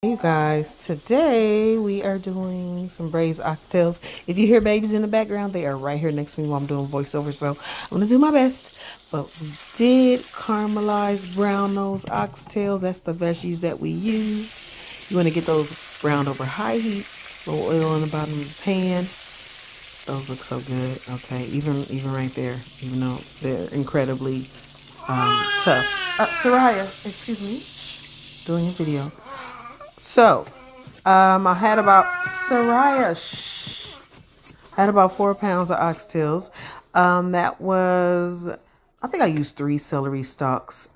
You guys, today we are doing some braised oxtails. If you hear babies in the background, they are right here next to me while I'm doing voiceover, so I'm gonna do my best. But we did caramelize brown those oxtails. That's the veggies that we used. You want to get those browned over high heat, a little oil on the bottom of the pan. Those look so good. Okay, even right there, even though they're incredibly tough. Soraya, excuse me, doing a video. So, I had about had about 4 pounds of oxtails. That was, I think I used 3 celery stalks.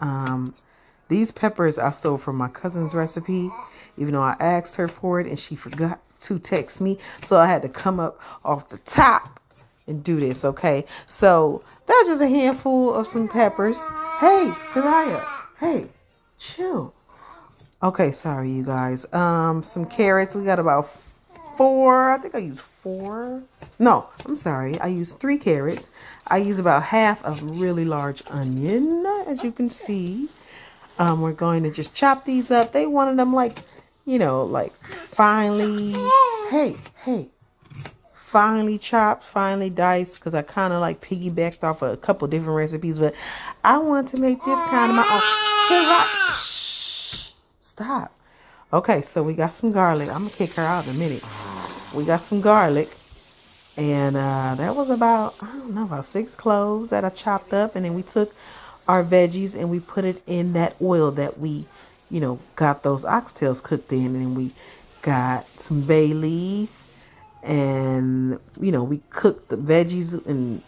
These peppers I stole from my cousin's recipe, even though I asked her for it and she forgot to text me. So I had to come up off the top and do this, okay? So that's just a handful of some peppers. Hey, Soraya, hey, chill. Okay, sorry, you guys. Some carrots. We got about 4. I think I used 4. No, I'm sorry. I used 3 carrots. I used about half a really large onion, as you can see. We're going to just chop these up. They wanted them like, like finely, finely chopped, finely diced, because I kind of like piggybacked off a couple different recipes, but I want to make this kind of my own. Stop. Okay, so we got some garlic. I'm gonna kick her out in a minute. We got some garlic, and that was about, I don't know, about 6 cloves that I chopped up, and then we took our veggies and we put it in that oil that we, got those oxtails cooked in, and then we got some bay leaf, and we cooked the veggies in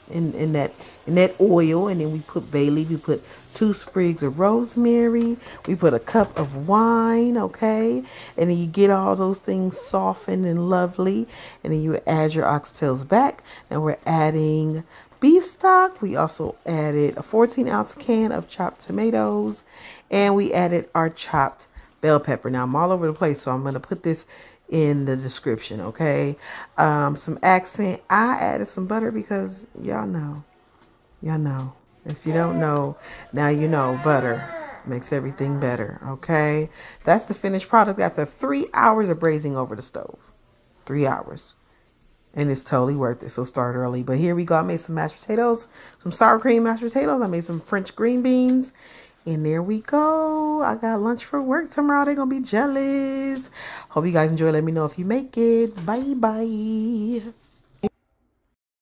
that oil, and then we put bay leaf. We put 2 sprigs of rosemary. We put a cup of wine, okay? And then you get all those things softened and lovely, and then you add your oxtails back. And we're adding beef stock. We also added a 14-ounce can of chopped tomatoes, and we added our chopped bell pepper. Now I'm all over the place, so I'm going to put this in the description, okay? Some accent. I added some butter because y'all know. If you don't know, now you know. Butter makes everything better, okay? That's the finished product after 3 hours of braising over the stove. 3 hours. And it's totally worth it, so start early. But here we go. I made some mashed potatoes, some sour cream mashed potatoes. I made some French green beans. And there we go. I got lunch for work tomorrow. They're going to be jealous. Hope you guys enjoy. Let me know if you make it. Bye-bye.